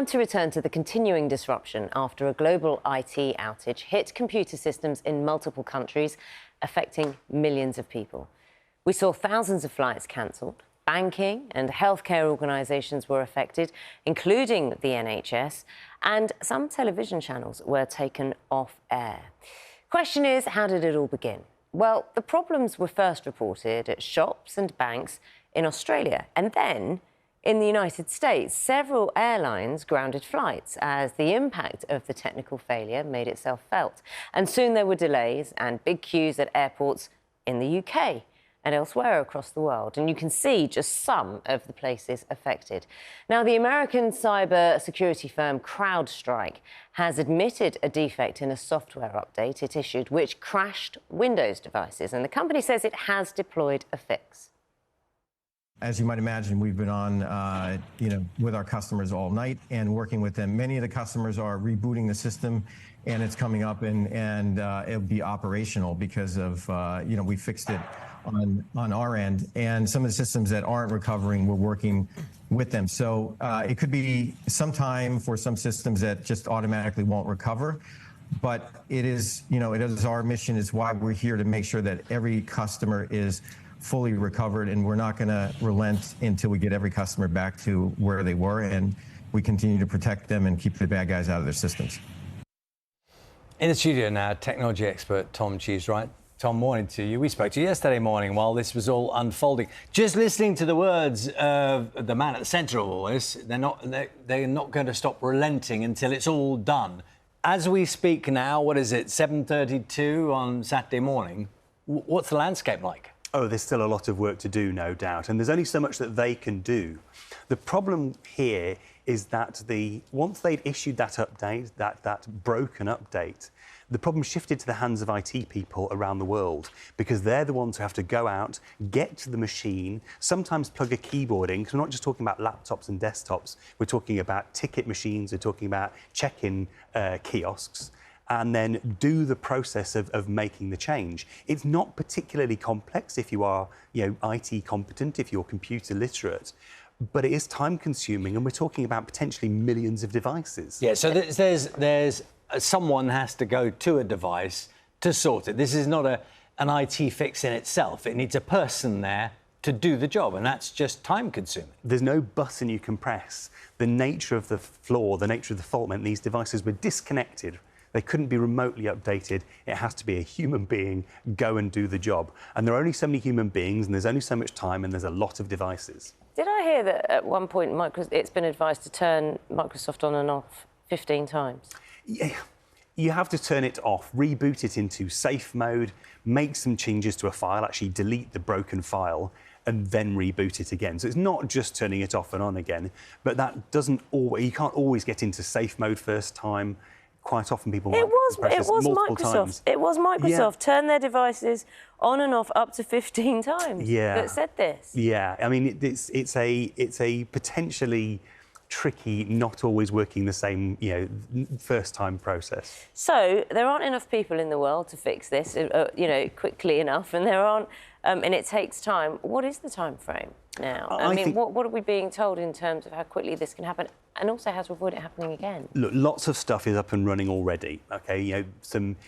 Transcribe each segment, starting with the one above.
time to return to the continuing disruption after a global IT outage hit computer systems in multiple countries, affecting millions of people. We saw thousands of flights cancelled. Banking and healthcare organisations were affected, including the NHS, and some television channels were taken off air. Question is, how did it all begin? Well, the problems were first reported at shops and banks in Australia, and then in the United States, several airlines grounded flights as the impact of the technical failure made itself felt. And soon there were delays and big queues at airports in the UK and elsewhere across the world. And you can see just some of the places affected. Now, the American cyber security firm Crowdstrike has admitted a defect in a software update it issued, which crashed Windows devices. And the company says it has deployed a fix. As you might imagine, we've been on, with our customers all night and working with them. Many of the customers are rebooting the system, and it's coming up, and it'll be operational because of, we fixed it on our end. And some of the systems that aren't recovering, we're working with them. So it could be some time for some systems that just automatically won't recover. But it is, it is our mission, is why we're here, to make sure that every customer is fully recovered, and we're not going to relent until we get every customer back to where they were, and we continue to protect them and keep the bad guys out of their systems. In the studio now, technology expert Tom Cheesewright. Tom, morning to you. We spoke to you yesterday morning while this was all unfolding. Just listening to the words of the man at the centre of all this, they're not going to stop relenting until it's all done. As we speak now, what is it, 7:32 on Saturday morning? What's the landscape like? Oh, there's still a lot of work to do, no doubt, and there's only so much that they can do. The problem here is that once they'd issued that update, that broken update, the problem shifted to the hands of IT people around the world, because they're the ones who have to go out, get to the machine, sometimes plug a keyboard in, because we're not just talking about laptops and desktops, we're talking about ticket machines, we're talking about check-in kiosks, and then do the process of making the change. It's not particularly complex if you are, IT competent, if you're computer literate, but it is time consuming, and we're talking about potentially millions of devices. Yeah, so there's someone has to go to a device to sort it. This is not an IT fix in itself. It needs a person there to do the job, and that's just time consuming. There's no button you can press. The nature of the flaw, the nature of the fault meant these devices were disconnected. They couldn't be remotely updated. It has to be a human being go and do the job. And there are only so many human beings, and there's only so much time, and there's a lot of devices. Did I hear that at one point it's been advised to turn Microsoft on and off 15 times? Yeah, you have to turn it off, reboot it into safe mode, make some changes to a file, actually delete the broken file, and then reboot it again. So it's not just turning it off and on again, but that doesn't always, you can't always get into safe mode first time. Quite often people it was multiple Microsoft. Times. It was Microsoft. Turn their devices on and off up to 15 times. Yeah. That said this. Yeah, I mean it's a potentially tricky, not always working the same, first time process. So there aren't enough people in the world to fix this, quickly enough, and there aren't, and it takes time. What is the time frame now? I mean, what are we being told in terms of how quickly this can happen, and also how to avoid it happening again? Look, lots of stuff is up and running already. Okay,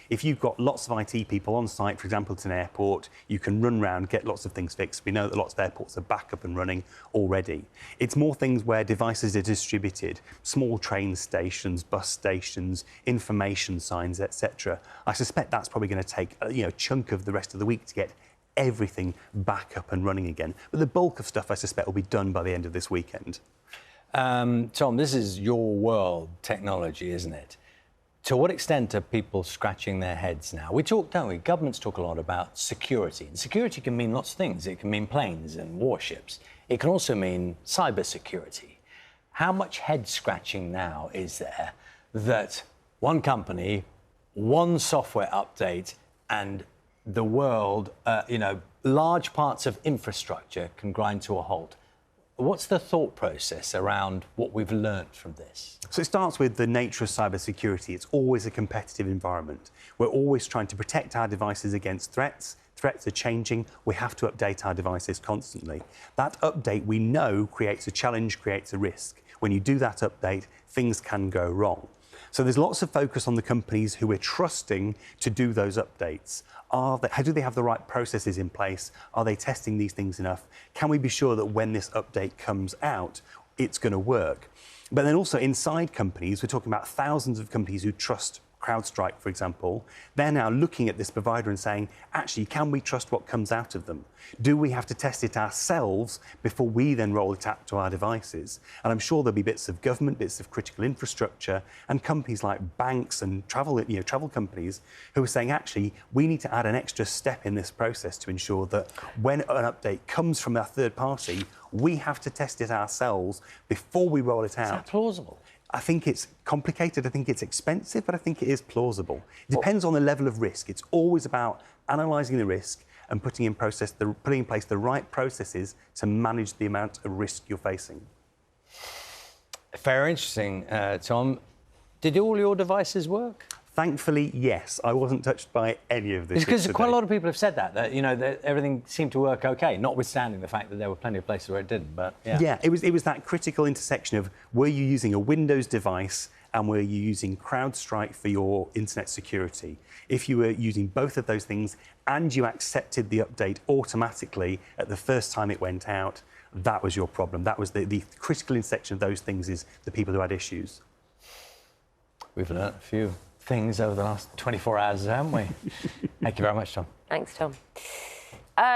if you've got lots of IT people on site, for example, at an airport, you can run around, get lots of things fixed. We know that lots of airports are back up and running already. It's more things where devices are distributed, small train stations, bus stations, information signs, etc. I suspect that's probably going to take a chunk of the rest of the week to get everything back up and running again. But the bulk of stuff, I suspect, will be done by the end of this weekend. Tom, this is your world, technology, isn't it? To what extent are people scratching their heads now? We talk, don't we? Governments talk a lot about security. And security can mean lots of things. It can mean planes and warships. It can also mean cyber security. How much head scratching now is there that one company, one software update, and the world, large parts of infrastructure can grind to a halt? What's the thought process around what we've learned from this? So it starts with the nature of cybersecurity. It's always a competitive environment. We're always trying to protect our devices against threats. Threats are changing. We have to update our devices constantly. That update, we know, creates a challenge, creates a risk. when you do that update, things can go wrong. So there's lots of focus on the companies who we're trusting to do those updates. How do they have the right processes in place? Are they testing these things enough? Can we be sure that when this update comes out, it's going to work? But then also inside companies, we're talking about thousands of companies who trust Crowdstrike, for example. They're now looking at this provider and saying, actually, can we trust what comes out of them? Do we have to test it ourselves before we then roll it out to our devices? And I'm sure there'll be bits of government, bits of critical infrastructure, and companies like banks and travel companies who are saying, actually, we need to add an extra step in this process to ensure that when an update comes from a third party, we have to test it ourselves before we roll it out. Is that plausible? I think it's complicated, I think it's expensive, but I think it is plausible. It depends on the level of risk. It's always about analysing the risk and putting in place the right processes to manage the amount of risk you're facing. Very interesting, Tom. Did all your devices work? Thankfully, yes. I wasn't touched by any of this. It's because yesterday. quite a lot of people have said that you know, that everything seemed to work OK, notwithstanding the fact that there were plenty of places where it didn't. But yeah, it was that critical intersection of, were you using a Windows device and were you using Crowdstrike for your internet security? If you were using both of those things and you accepted the update automatically at the first time it went out, that was your problem. That was the critical intersection of those things, is the people who had issues. We've learnt a few things over the last 24 hours, haven't we? Thank you very much, Tom. Thanks, Tom.